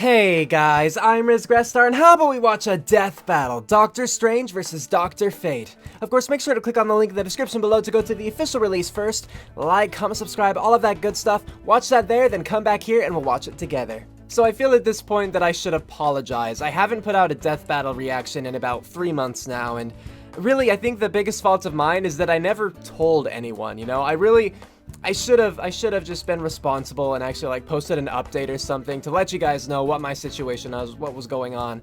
Hey guys, I'm Grestar, and how about we watch a death battle? Doctor Strange versus Dr. Fate. Of course, make sure to click on the link in the description below to go to the official release first. Like, comment, subscribe, all of that good stuff. Watch that there, then come back here and we'll watch it together. So I feel at this point that I should apologize. I haven't put out a death battle reaction in about 3 months now, and really, I think the biggest fault of mine is that I never told anyone, you know? I should have just been responsible and actually like posted an update or something to let you guys know what my situation was, what was going on,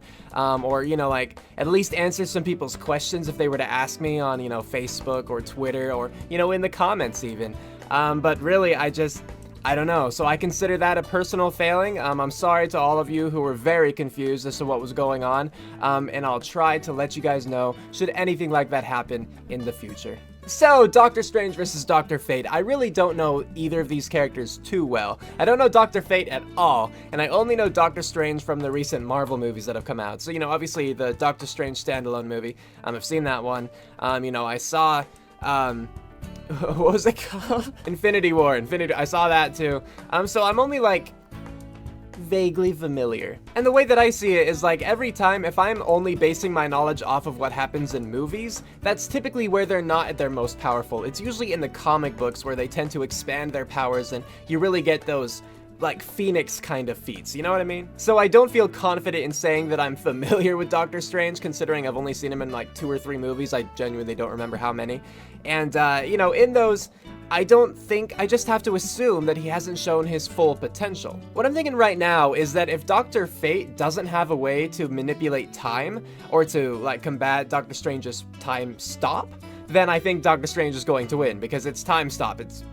or you know, like at least answer some people's questions if they were to ask me on, you know, Facebook or Twitter or, you know, in the comments even. But really, I don't know. So I consider that a personal failing. I'm sorry to all of you who were very confused as to what was going on, and I'll try to let you guys know should anything like that happen in the future. So, Doctor Strange versus Dr. Fate. I really don't know either of these characters too well. I don't know Dr. Fate at all, and I only know Doctor Strange from the recent Marvel movies that have come out. So, you know, obviously the Doctor Strange standalone movie, I've seen that one. You know, I saw, what was it called? Infinity War. I saw that too. So I'm only like vaguely familiar. And the way that I see it is like every time, if I'm only basing my knowledge off of what happens in movies, that's typically where they're not at their most powerful. It's usually in the comic books where they tend to expand their powers and you really get those like Phoenix kind of feats, you know what I mean? So I don't feel confident in saying that I'm familiar with Doctor Strange, considering I've only seen him in like 2 or 3 movies. I genuinely don't remember how many. And, you know, in those, I just have to assume that he hasn't shown his full potential. What I'm thinking right now is that if Dr. Fate doesn't have a way to manipulate time, or to, like, combat Doctor Strange's time stop, then I think Doctor Strange is going to win, because it's time stop. It's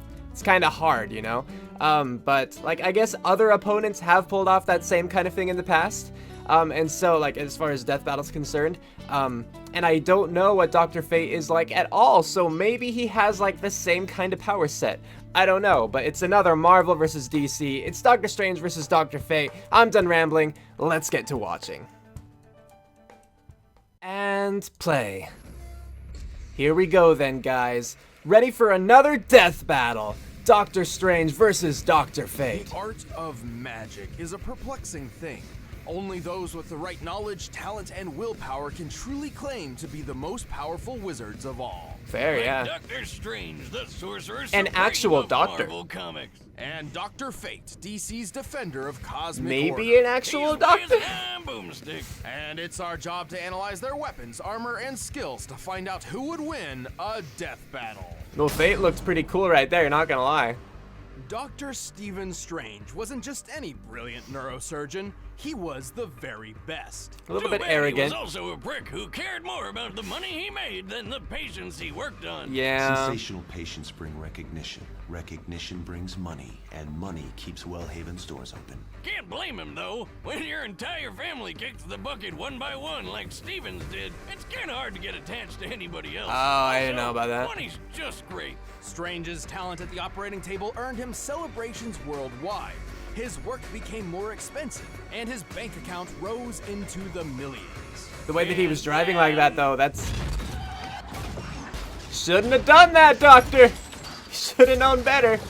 kind of hard, you know? But, like, I guess other opponents have pulled off that same kind of thing in the past. And so, like, as far as death battle's concerned, and I don't know what Dr. Fate is like at all, so maybe he has, like, the same kind of power set. I don't know, but it's another Marvel versus DC. It's Doctor Strange versus Dr. Fate. I'm done rambling. Let's get to watching. And play. Here we go then, guys. Ready for another death battle. Doctor Strange versus Dr. Fate. The art of magic is a perplexing thing. Only those with the right knowledge, talent, and willpower can truly claim to be the most powerful wizards of all. Fair, yeah. Doctor Strange, the Sorcerer An Supreme actual of doctor. Marvel Comics. And Dr. Fate, DC's defender of cosmic Maybe order. an actual He's doctor? with boomstick. And it's our job to analyze their weapons, armor, and skills to find out who would win a death battle. Well, Fate looked pretty cool right there, not gonna lie. Dr. Stephen Strange wasn't just any brilliant neurosurgeon, he was the very best. A little Too bit bad arrogant. He was also a prick who cared more about the money he made than the patients he worked on. Yeah. Sensational patients bring recognition. Recognition brings money, and money keeps Wellhaven's doors open. Can't blame him, though. When your entire family kicks the bucket one by one like Stevens did, it's kind of hard to get attached to anybody else. Oh, I didn't know Also, about that. Money's just great. Strange's talent at the operating table earned him celebrations worldwide. His work became more expensive, and his bank account rose into the millions. The way that he was driving like that, though, that's... Shouldn't have done that, Doctor! Should have known better.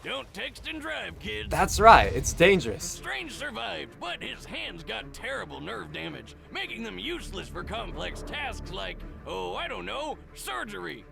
Don't text and drive, kids. That's right, it's dangerous. Strange survived, but his hands got terrible nerve damage, making them useless for complex tasks like, oh, I don't know, surgery.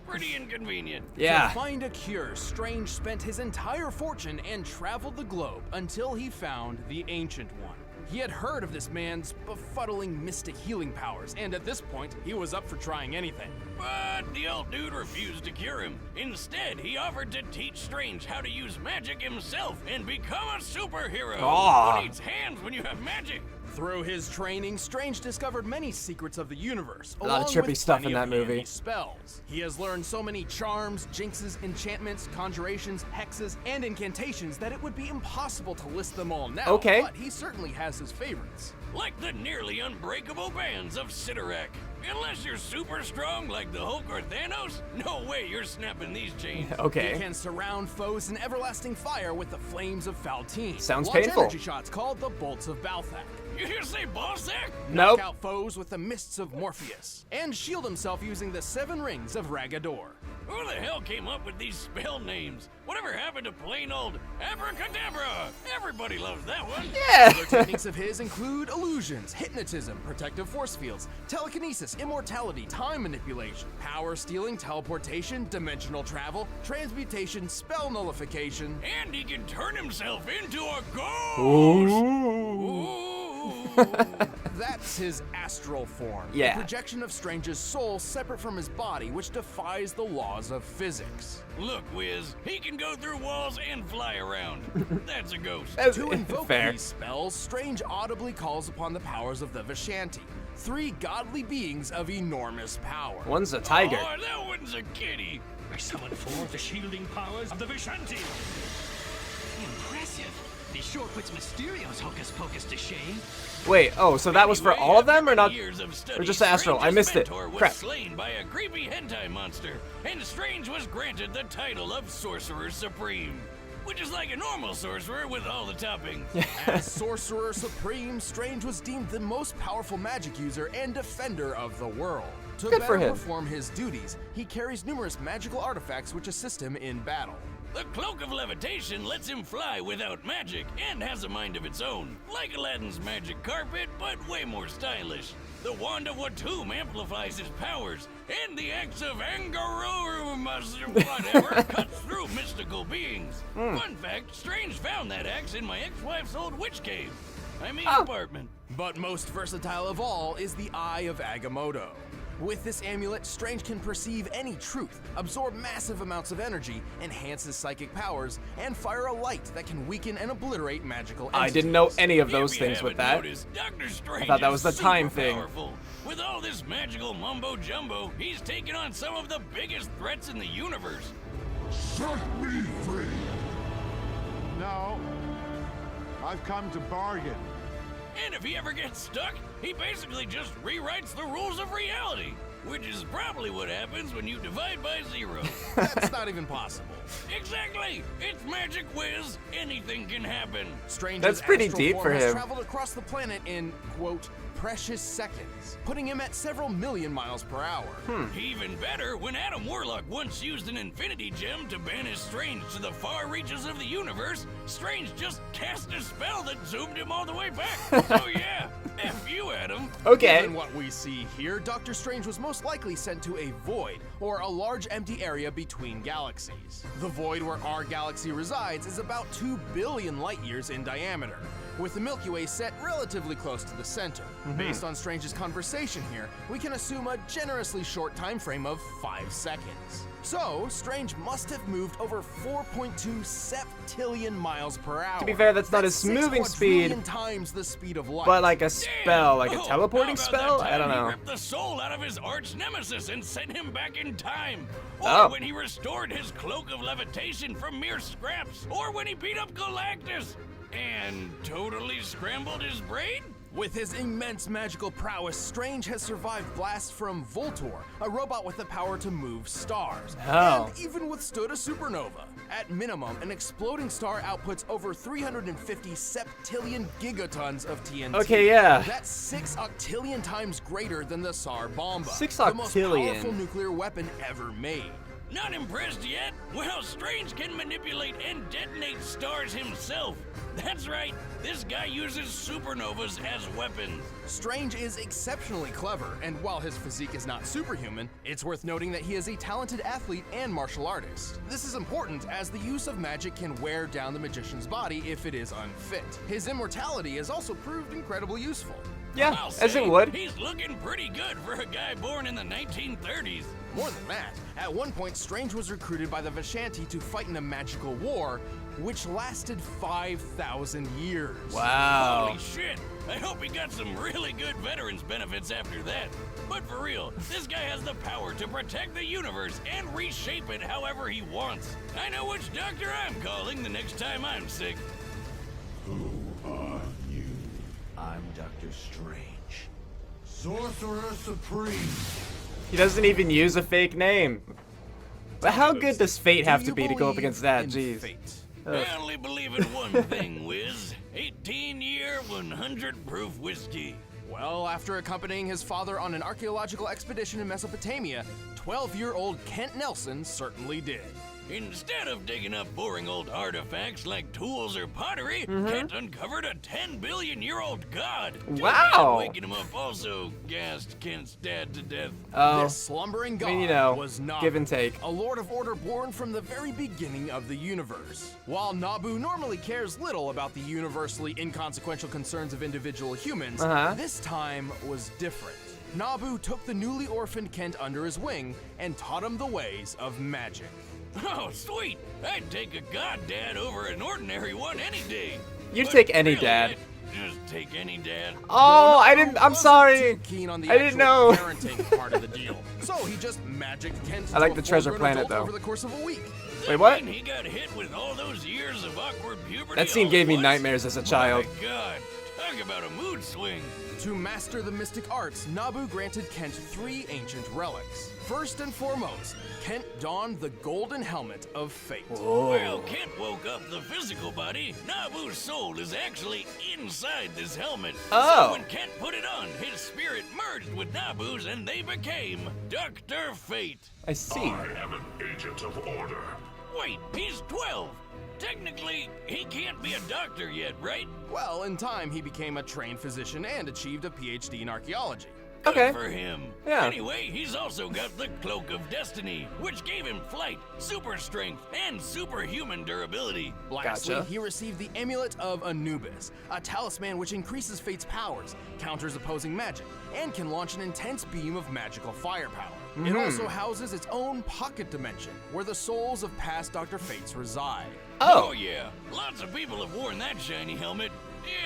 Pretty inconvenient. Yeah. To find a cure, Strange spent his entire fortune and traveled the globe until he found the Ancient One. He had heard of this man's befuddling mystic healing powers, and at this point, he was up for trying anything. But the old dude refused to cure him. Instead, he offered to teach Strange how to use magic himself and become a superhero. Aw. Who needs hands when you have magic? Through his training, Strange discovered many secrets of the universe, A lot of along trippy with stuff plenty in of that movie. handy spells. He has learned so many charms, jinxes, enchantments, conjurations, hexes, and incantations that it would be impossible to list them all now. Okay. But he certainly has his favorites. Like the nearly unbreakable bands of Sidorak. Unless you're super strong like the Hulk or Thanos, no way you're snapping these chains. He Okay. can surround foes in everlasting fire with the flames of Faltine. Sounds Launch painful. energy shots called the bolts of Balthak. You hear say Ballsack? Nope. Knock out foes with the mists of Morpheus. And shield himself using the 7 rings of Ragador. Who the hell came up with these spell names? Whatever happened to plain old abracadabra? Everybody loves that one. Yeah. Other techniques of his include illusions, hypnotism, protective force fields, telekinesis, immortality, time manipulation, power stealing, teleportation, dimensional travel, transmutation, spell nullification. And he can turn himself into a ghost. Ooh. That's his astral form. Yeah. A projection of Strange's soul separate from his body, which defies the laws of physics. Look, Wiz, he can go through walls and fly around. That's a ghost. To invoke Fair. these spells, Strange audibly calls upon the powers of the Vishanti, 3 godly beings of enormous power. One's a tiger. Oh, that one's a kitty. I summon forth the shielding powers of the Vishanti. Impressive. They sure puts Mysterio's hocus pocus to shame. Wait, oh, so that was for Anyway, all of them, or after not? years of study, Or just Astral? I Strange's missed it. mentor was Crap. slain by a creepy hentai monster, and Strange was granted the title of Sorcerer Supreme, which is like a normal sorcerer with all the toppings. As Sorcerer Supreme, Strange was deemed the most powerful magic user and defender of the world. To Good for better him. perform his duties, he carries numerous magical artifacts which assist him in battle. The Cloak of Levitation lets him fly without magic and has a mind of its own, like Aladdin's magic carpet, but way more stylish. The Wand of Watum amplifies his powers, and the Axe of Angarorum, whatever, cuts through mystical beings. Fun fact, Strange found that axe in my ex-wife's old witch cave. Apartment. But most versatile of all is the Eye of Agamotto. With this amulet, Strange can perceive any truth, absorb massive amounts of energy, enhance his psychic powers, and fire a light that can weaken and obliterate magical entities. I didn't know any of those If you things with haven't that. noticed, Dr. Strange thought that was is the time super thing. powerful. With all this magical mumbo jumbo, he's taken on some of the biggest threats in the universe. Set me free! No. I've come to bargain. And if he ever gets stuck, he basically just rewrites the rules of reality, which is probably what happens when you divide by 0. That's not even possible. Exactly! It's Magic Whiz. Anything can happen. Strange's That's pretty astral deep form for has him. traveled across the planet in, quote, precious seconds, putting him at several million miles per hour. Even better, when Adam Warlock once used an Infinity Gem to banish Strange to the far reaches of the universe, Strange just cast a spell that zoomed him all the way back. So yeah, F you, Adam. Okay. Given what we see here, Doctor Strange was most likely sent to a void, or a large empty area between galaxies. The void where our galaxy resides is about 2 billion light years in diameter, with the Milky Way set relatively close to the center. Based on Strange's conversation here, we can assume a generously short time frame of 5 seconds. So, Strange must have moved over 4.2 septillion miles per hour. To be fair, that's not his 6 moving speed, quadrillion times the speed of light. but like a spell, like a Oh, teleporting how about spell? that I don't time know. He ripped the soul out of his arch nemesis and sent him back in time. Or Oh. when he restored his cloak of levitation from mere scraps. Or when he beat up Galactus and totally scrambled his brain. With his immense magical prowess, Strange has survived blasts from Voltor, a robot with the power to move stars, Oh. and even withstood a supernova. At minimum, an exploding star outputs over 350 septillion gigatons of TNT. Okay, yeah. That's 6 octillion times greater than the Tsar Bomba, 6 the most octillion. powerful nuclear weapon ever made. Not impressed yet? Well, Strange can manipulate and detonate stars himself. That's right, this guy uses supernovas as weapons. Strange is exceptionally clever, and while his physique is not superhuman, it's worth noting that he is a talented athlete and martial artist. This is important as the use of magic can wear down the magician's body if it is unfit. His immortality has also proved incredibly useful. Yeah, I'll as say, it would. He's looking pretty good for a guy born in the 1930s. More than that, at one point Strange was recruited by the Vishanti to fight in a magical war, which lasted 5,000 years. Wow. Holy shit! I hope he got some really good veterans benefits after that. But for real, this guy has the power to protect the universe and reshape it however he wants. I know which doctor I'm calling the next time I'm sick. Who are you? I'm Dr. Strange. Sorcerer Supreme. He doesn't even use a fake name. But how good does Fate have Do to you be to go up believe against that? in Jeez. fate? I only believe in one thing, Wiz. 18-year, 100-proof whiskey. Well, after accompanying his father on an archaeological expedition in Mesopotamia, 12-year-old Kent Nelson certainly did. Instead of digging up boring old artifacts like tools or pottery, Kent uncovered a 10-billion-year-old god. Too Wow. bad waking him up also gassed Kent's dad to death. Oh, This slumbering god I mean, you know, was Nabu, give and take. a lord of order born from the very beginning of the universe. While Nabu normally cares little about the universally inconsequential concerns of individual humans, this time was different. Nabu took the newly orphaned Kent under his wing and taught him the ways of magic. Oh, sweet! I'd take a god dad over an ordinary one any day. You'd But take any really, dad. I'd just take any dad. Oh, I didn't. I'm Wasn't sorry. too keen on the I didn't actual know. parenting part of the deal, so he just magicked Kent I like to the a Treasure full-grown Planet, adult though. over the course of a week. Wait, what? And he got hit with all those years of awkward puberty. That scene all gave me at once? nightmares as a child. My God, talk about a mood swing. To master the mystic arts, Nabu granted Kent 3 ancient relics. First and foremost, Kent donned the golden helmet of fate. Well, Kent woke up the physical body. Nabu's soul is actually inside this helmet. Oh. So when Kent put it on, his spirit merged with Nabu's and they became Dr. Fate. I see. I am an agent of order. Wait, he's 12. Technically, he can't be a doctor yet, right? Well, in time, he became a trained physician and achieved a PhD in archaeology. Good Okay. for him. Yeah. Anyway, he's also got the Cloak of Destiny, which gave him flight, super strength, and superhuman durability. Lastly, Gotcha. he received the Amulet of Anubis, a talisman which increases Fate's powers, counters opposing magic, and can launch an intense beam of magical firepower. It also houses its own pocket dimension, where the souls of past Dr. Fates reside. Oh yeah, lots of people have worn that shiny helmet,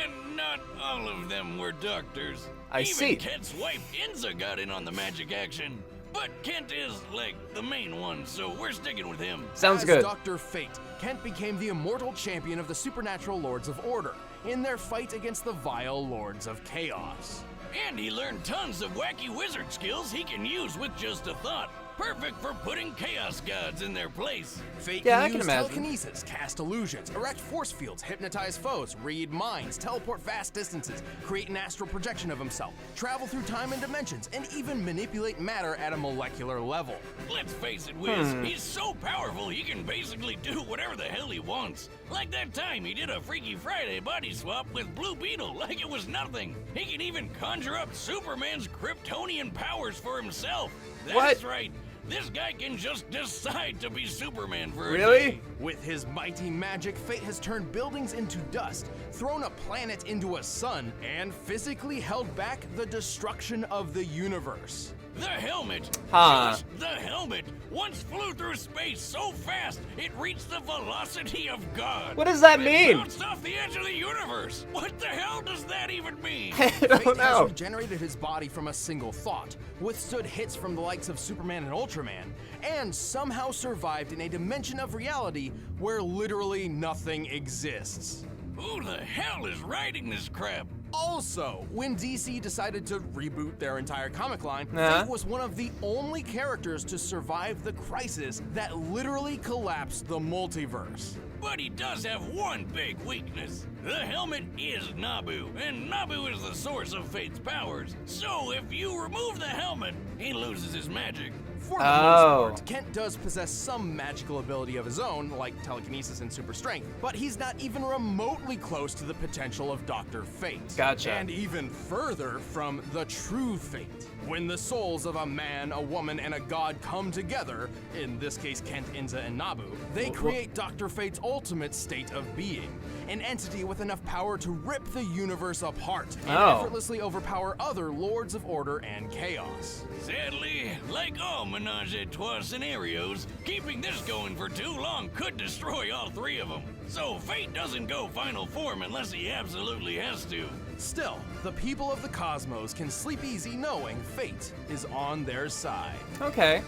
and not all of them were doctors. I Even see. Kent's wife Inza got in on the magic action. But Kent is, like, the main one, so we're sticking with him. Sounds As good. Dr. Fate, Kent became the immortal champion of the supernatural Lords of Order in their fight against the vile Lords of Chaos. And he learned tons of wacky wizard skills he can use with just a thought. Perfect for putting chaos gods in their place. Fate Yeah, I can can use imagine. telekinesis, cast illusions, erect force fields, hypnotize foes, read minds, teleport vast distances, create an astral projection of himself, travel through time and dimensions, and even manipulate matter at a molecular level. Let's face it, Wiz, he's so powerful he can basically do whatever the hell he wants. Like that time he did a Freaky Friday body swap with Blue Beetle like it was nothing. He can even conjure up Superman's Kryptonian powers for himself. That's What? right. This guy can just decide to be Superman for a Really? day. With his mighty magic, Fate has turned buildings into dust, thrown a planet into a sun, and physically held back the destruction of the universe. The helmet, Huh. just the helmet, once flew through space so fast it reached the velocity of God. What does that It mean? bounced off the edge of the universe. What the hell does that even mean? I Fate don't has know. regenerated his body from a single thought, withstood hits from the likes of Superman and Ultraman, and somehow survived in a dimension of reality where literally nothing exists. Who the hell is writing this crap? Also, when DC decided to reboot their entire comic line, Uh-huh. Fate was one of the only characters to survive the crisis that literally collapsed the multiverse. But he does have one big weakness. The helmet is Nabu, and Nabu is the source of Fate's powers. So if you remove the helmet, he loses his magic. For the Oh. most part, Kent does possess some magical ability of his own, like telekinesis and super strength, but he's not even remotely close to the potential of Dr. Fate. Gotcha. And even further from the true Fate. When the souls of a man, a woman, and a god come together, in this case Kent, Inza, and Nabu, they create Dr. Fate's ultimate state of being. An entity with enough power to rip the universe apart and Oh. effortlessly overpower other Lords of Order and Chaos. Sadly, like all menage a trois scenarios, keeping this going for too long could destroy all three of them. So Fate doesn't go final form unless he absolutely has to. Still, the people of the cosmos can sleep easy knowing fate is on their side. Okay.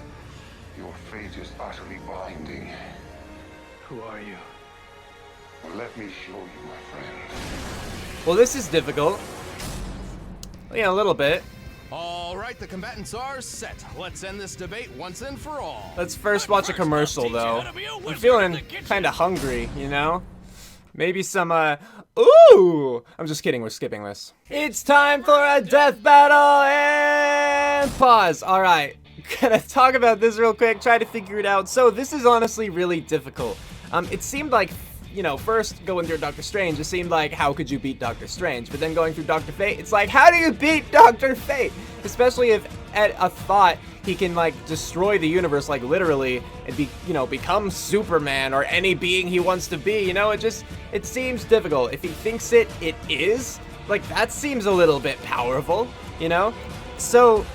Your fate is utterly binding. Who are you? Well, let me show you, my friend. Well, this is difficult. Yeah, a little bit. All right, the combatants are set. Let's end this debate once and for all. Let's first watch a First, commercial, I'll teach you though. how to be a I'm wizard in feeling the kitchen. kind of hungry, you know? Maybe some Ooh! I'm just kidding, we're skipping this. It's time for a death battle and pause. Alright, gonna talk about this real quick, try to figure it out. So this is honestly really difficult. It seemed like, you know, first going through Doctor Strange, it seemed like, how could you beat Doctor Strange? But then going through Dr. Fate, it's like, how do you beat Dr. Fate? Especially if at a thought he can, like, destroy the universe, like, literally, and be, you know, become Superman or any being he wants to be, you know? It seems difficult. If he thinks it is, like, that seems a little bit powerful, you know? So,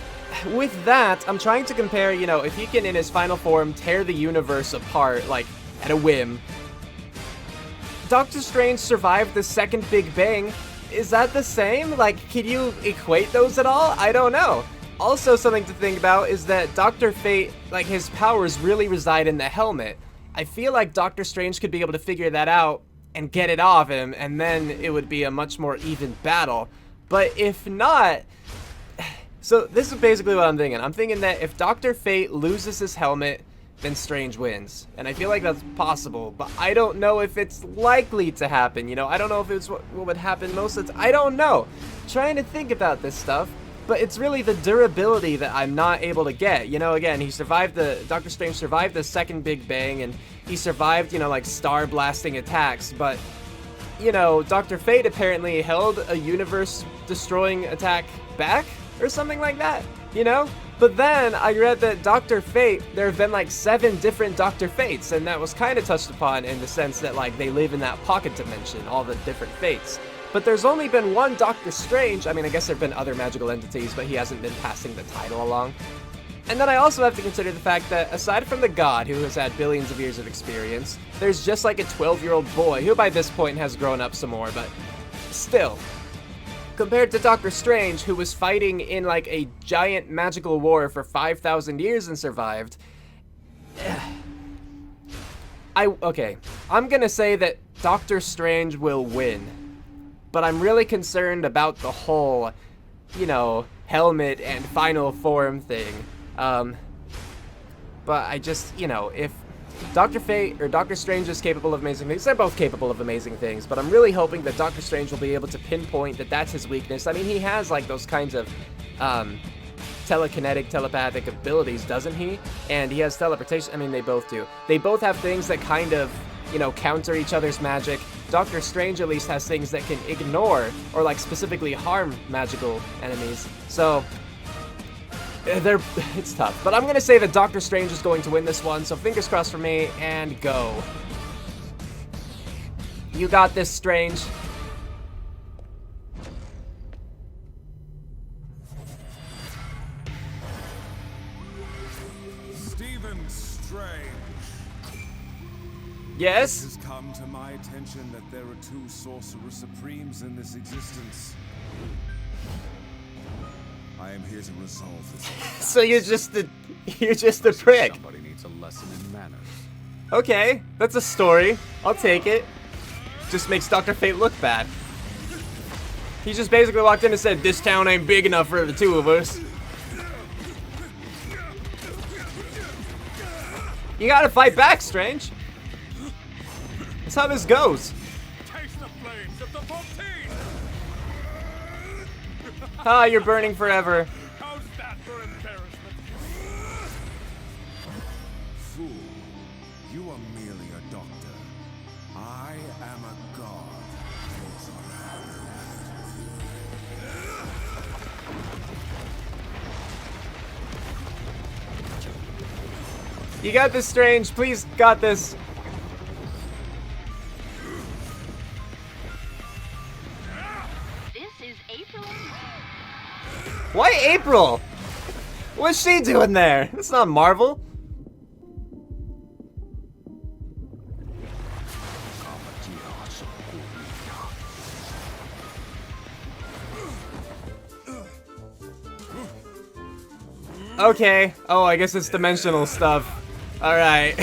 with that, I'm trying to compare, you know, if he can, in his final form, tear the universe apart, like, at a whim. Doctor Strange survived the second Big Bang. Is that the same? Like, can you equate those at all? I don't know. Also, something to think about is that Dr. Fate, like, his powers really reside in the helmet. I feel like Doctor Strange could be able to figure that out and get it off him, and then it would be a much more even battle. But if not... So, this is basically what I'm thinking. I'm thinking that if Dr. Fate loses his helmet, then Strange wins. And I feel like that's possible, but I don't know if it's likely to happen, you know? I don't know if it's what would happen most of the time. I don't know. I'm trying to think about this stuff. But it's really the durability that I'm not able to get. You know, again, Doctor Strange survived the second Big Bang, and he survived, you know, like, star blasting attacks, but, you know, Dr. Fate apparently held a universe-destroying attack back, or something like that, you know? But then, I read that Dr. Fate, there have been, like, 7 different Dr. Fates, and that was kind of touched upon in the sense that, like, they live in that pocket dimension, all the different Fates. But there's only been one Doctor Strange. I mean, I guess there have been other magical entities, but he hasn't been passing the title along. And then I also have to consider the fact that, aside from the god, who has had billions of years of experience, there's just like a 12-year-old boy, who by this point has grown up some more, but still. Compared to Doctor Strange, who was fighting in like a giant magical war for 5,000 years and survived. Okay, I'm gonna say that Doctor Strange will win. But I'm really concerned about the whole, you know, helmet and final form thing. But I just, you know, if Dr. Fate or Doctor Strange is capable of amazing things, they're both capable of amazing things, but I'm really hoping that Doctor Strange will be able to pinpoint that that's his weakness. I mean, he has, like, those kinds of, telekinetic, telepathic abilities, doesn't he? And he has teleportation. I mean, they both do. They both have things that kind of, you know, counter each other's magic. Doctor Strange at least has things that can ignore or, like, specifically harm magical enemies. So, it's tough. But I'm gonna say that Doctor Strange is going to win this one, so fingers crossed for me, and go. You got this, Strange. Stephen Strange. Yes? It has come to my attention that there are 2 Sorcerer Supremes in this existence. I am here to resolve this. So you're just a prick. Somebody needs a lesson in manners. Okay, that's a story. I'll take it. Just makes Dr. Fate look bad. He just basically walked in and said, "This town ain't big enough for the 2 of us." You gotta fight back, Strange. That's how this goes. Taste the flames of the 14! Ah, you're burning forever. How's that for embarrassment? Fool, you are merely a doctor. I am a god. You got this, Strange. Please, got this. This is April. Why April? What's she doing there? It's not Marvel. Okay. Oh, I guess it's dimensional stuff. Alright.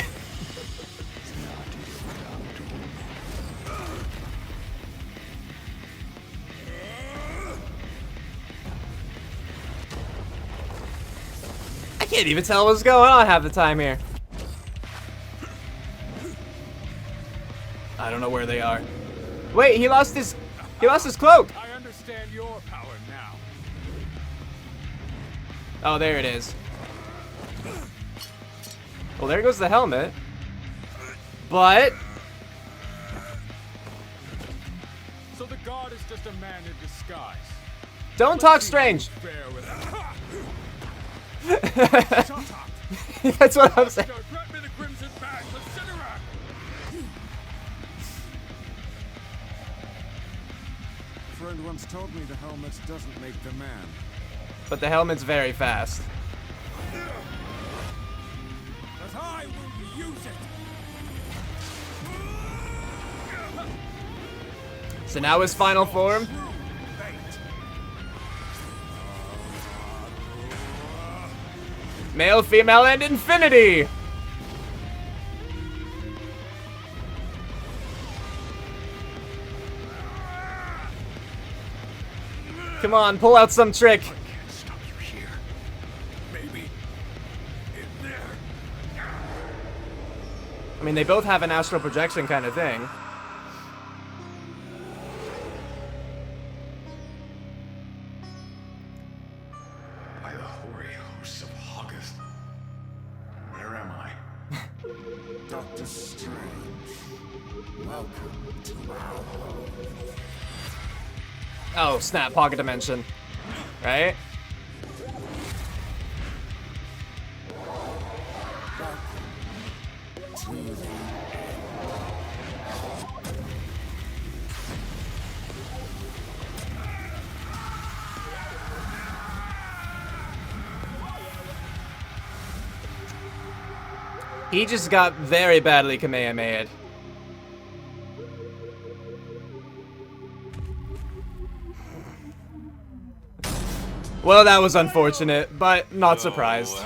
I can't even tell what's going on half the time here. I don't know where they are. Wait, he lost his cloak. I understand your power now. Oh, there it is. Well, there goes the helmet. But So the god is just a man in disguise. don't talk strange. Bear with Shut up. That's what I'm saying. Grant me the crimson bag, the Cinnerack. A friend once told me the helmet doesn't make the man. But the helmet's very fast. But I will use it. So now his final form. True fate. Male, female, and infinity. Come on, pull out some trick. Can't stop you here. Maybe in there. I mean, they both have an astral projection kind of thing. By the hoary hosts of August. Where am I? Doctor Strange, welcome to our home. Oh, snap, pocket dimension. Right? To the He just got very badly Kamehameha'd. Well, that was unfortunate, but not surprised.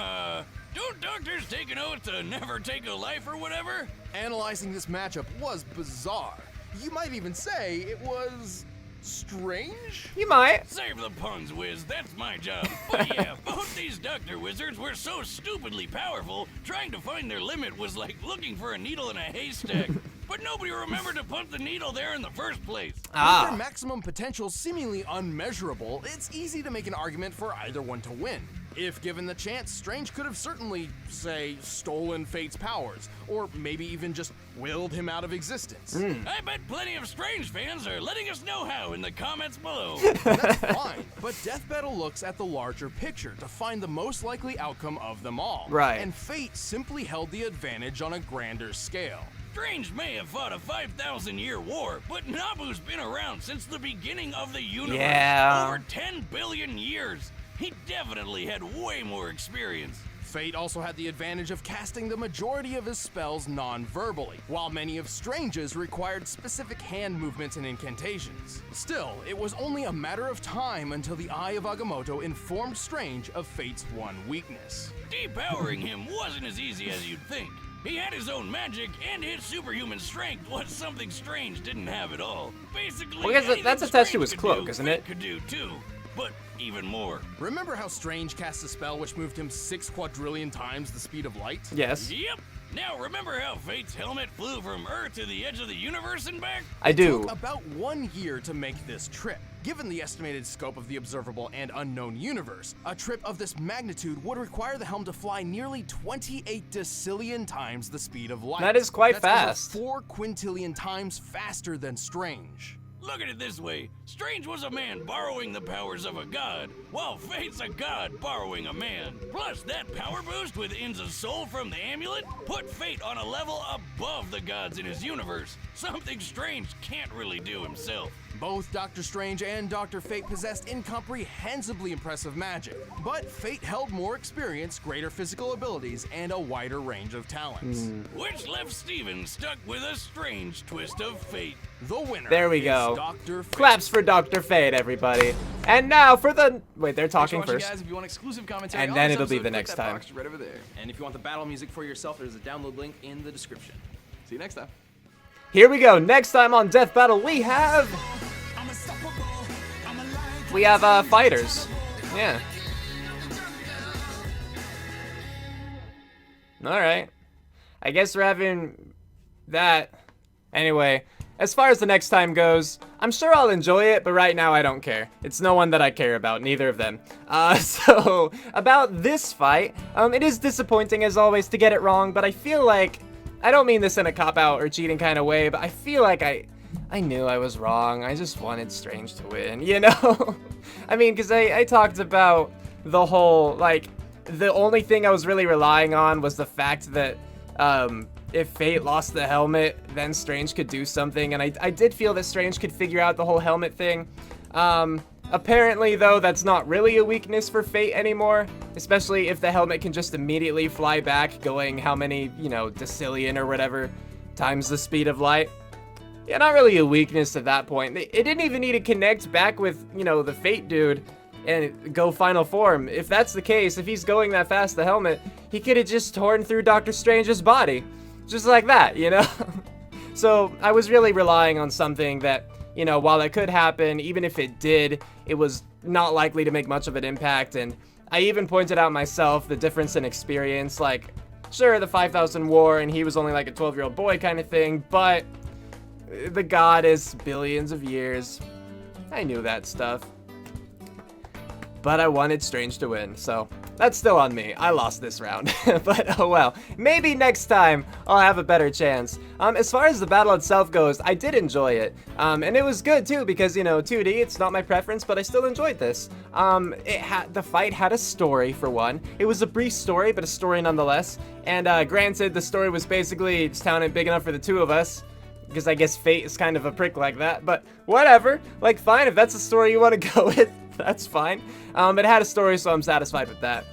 Don't doctors take an oath to never take a life or whatever? Analyzing this matchup was bizarre. You might even say it was strange? You might. Save the puns, Wiz. That's my job. But yeah, both these Doctor Wizards were so stupidly powerful, trying to find their limit was like looking for a needle in a haystack. But nobody remembered to put the needle there in the first place. With their maximum potential seemingly unmeasurable, it's easy to make an argument for either one to win. If given the chance, Strange could have certainly, say, stolen Fate's powers, or maybe even just willed him out of existence. I bet plenty of Strange fans are letting us know how in the comments below. That's fine, but Death Battle looks at the larger picture to find the most likely outcome of them all. Right. And Fate simply held the advantage on a grander scale. Strange may have fought a 5,000-year war, but Nabu's been around since the beginning of the universe. Yeah. Over 10 billion years. He definitely had way more experience. Fate also had the advantage of casting the majority of his spells non-verbally, while many of Strange's required specific hand movements and incantations. Still, it was only a matter of time until the Eye of Agamotto informed Strange of Fate's one weakness. Depowering him wasn't as easy as you'd think. He had his own magic, and his superhuman strength was something Strange didn't have at all. Basically, Well, I guess anything that's attached to Strange his could cloak, do, isn't Fate it? could do too, but even more. Remember how Strange cast a spell which moved him 6 quadrillion times the speed of light? Yes, Yep. Now remember how Fate's helmet flew from Earth to the edge of the universe and back? I do. Took about 1 year to make this trip. Given the estimated scope of the observable and unknown universe, a trip of this magnitude would require the helm to fly nearly 28 decillion times the speed of light. That is quite That's fast. Over 4 quintillion times faster than Strange. Look at it this way. Strange was a man borrowing the powers of a god, while Fate's a god borrowing a man. Plus, that power boost with Inza's soul from the amulet put Fate on a level above the gods in his universe. Something Strange can't really do himself. Both Doctor Strange and Dr. Fate possessed incomprehensibly impressive magic, but Fate held more experience, greater physical abilities, and a wider range of talents. Which left Steven stuck with a strange twist of fate. The winner There we is go. Dr. Fate. Claps for Dr. Fate, everybody. And now for the... Wait, they're Thanks for talking watching, first. guys. If you want exclusive commentary And on then this it'll be episode, the click next that time. box right over there. And if you want the battle music for yourself, there's a download link in the description. See you next time. Here we go. Next time on Death Battle, we have fighters. Yeah. All right. I guess we're having that. Anyway, as far as the next time goes, I'm sure I'll enjoy it, but right now I don't care. It's no one that I care about, neither of them. So, about this fight, it is disappointing as always to get it wrong, but I feel like, I don't mean this in a cop-out or cheating kind of way, but I feel like I knew I was wrong. I just wanted Strange to win, you know? I mean, because I talked about the whole, like, the only thing I was really relying on was the fact that, if Fate lost the helmet, then Strange could do something, and I did feel that Strange could figure out the whole helmet thing. Apparently, though, that's not really a weakness for Fate anymore, especially if the helmet can just immediately fly back, going how many, you know, decillion or whatever times the speed of light. Yeah, not really a weakness at that point. It didn't even need to connect back with, you know, the Fate dude and go final form. If that's the case, if he's going that fast, the helmet, he could have just torn through Doctor Strange's body. Just like that, you know? So, I was really relying on something that, you know, while it could happen, even if it did, it was not likely to make much of an impact, and I even pointed out myself the difference in experience, like, sure, the 5,000 war, and he was only like a 12-year-old boy kind of thing, but the god is billions of years. I knew that stuff. But I wanted Strange to win, so that's still on me. I lost this round, but oh well. Maybe next time I'll have a better chance. As far as the battle itself goes, I did enjoy it. And it was good too because, you know, 2D, it's not my preference, but I still enjoyed this. The fight had a story for one. It was a brief story, but a story nonetheless. And granted, the story was basically this town ain't big enough for the two of us. Because I guess Fate is kind of a prick like that, but whatever. Like, fine, if that's the story you want to go with, that's fine. It had a story, so I'm satisfied with that.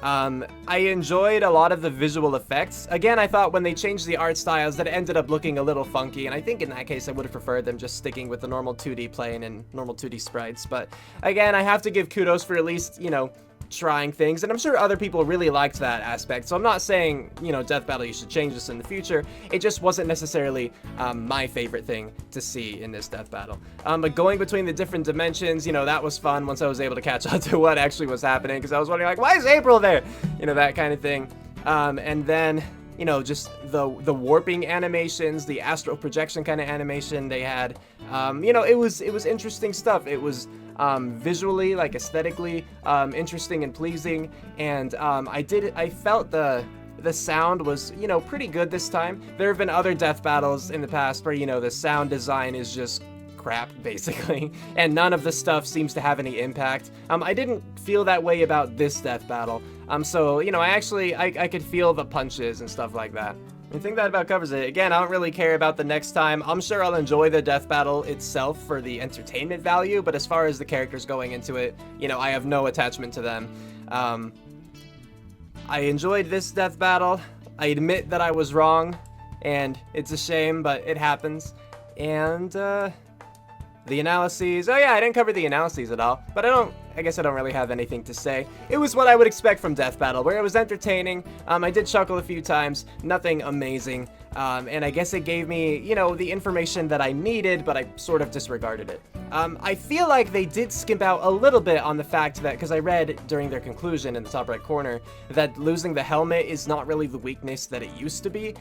I enjoyed a lot of the visual effects. Again, I thought when they changed the art styles that it ended up looking a little funky, and I think in that case I would have preferred them just sticking with the normal 2D plane and normal 2D sprites. But again, I have to give kudos for at least, you know, trying things, and I'm sure other people really liked that aspect, so I'm not saying, you know, Death Battle, you should change this in the future. It just wasn't necessarily my favorite thing to see in this Death Battle. But going between the different dimensions, you know, that was fun once I was able to catch on to what actually was happening, because I was wondering, like, why is April there? You know, that kind of thing. And then, you know, just the warping animations, the astral projection kind of animation they had. You know, it was interesting stuff. It was visually, like aesthetically, interesting and pleasing, and I felt the sound was, you know, pretty good this time. There have been other Death Battles in the past where, you know, the sound design is just crap, basically, and none of the stuff seems to have any impact. I didn't feel that way about this Death Battle. So, you know, I could feel the punches and stuff like that. I think that about covers it. Again, I don't really care about the next time. I'm sure I'll enjoy the Death Battle itself for the entertainment value, but as far as the characters going into it, you know, I have no attachment to them. I enjoyed this Death Battle. I admit that I was wrong, and it's a shame, but it happens. And, the analyses. Oh yeah, I didn't cover the analyses at all, but I guess I don't really have anything to say. It was what I would expect from Death Battle, where it was entertaining. I did chuckle a few times, nothing amazing, and I guess it gave me, you know, the information that I needed, but I sort of disregarded it. I feel like they did skimp out a little bit on the fact that, because I read during their conclusion in the top right corner, that losing the helmet is not really the weakness that it used to be.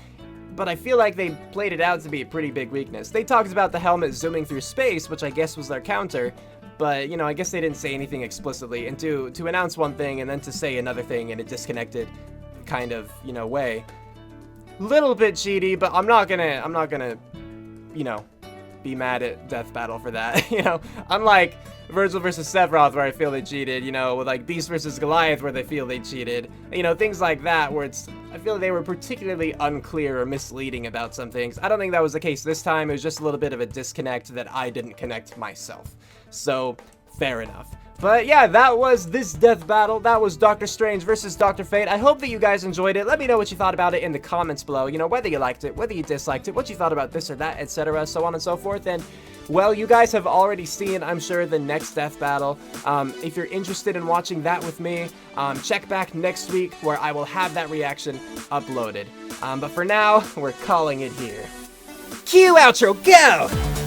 But I feel like they played it out to be a pretty big weakness. They talked about the helmet zooming through space, which I guess was their counter, but, you know, I guess they didn't say anything explicitly, and to announce one thing and then to say another thing in a disconnected kind of, you know, way. Little bit cheaty, but I'm not gonna, you know, be mad at Death Battle for that, you know? Unlike Virgil versus Sephiroth, where I feel they cheated, you know, with like Beast versus Goliath, where they feel they cheated, you know, things like that, where I feel they were particularly unclear or misleading about some things. I don't think that was the case this time. It was just a little bit of a disconnect that I didn't connect myself. So, fair enough. But yeah, that was this Death Battle. That was Doctor Strange versus Dr. Fate. I hope that you guys enjoyed it. Let me know what you thought about it in the comments below. You know, whether you liked it, whether you disliked it, what you thought about this or that, etc., so on and so forth. And, well, you guys have already seen, I'm sure, the next Death Battle. If you're interested in watching that with me, check back next week where I will have that reaction uploaded. But for now, we're calling it here. Cue outro, go!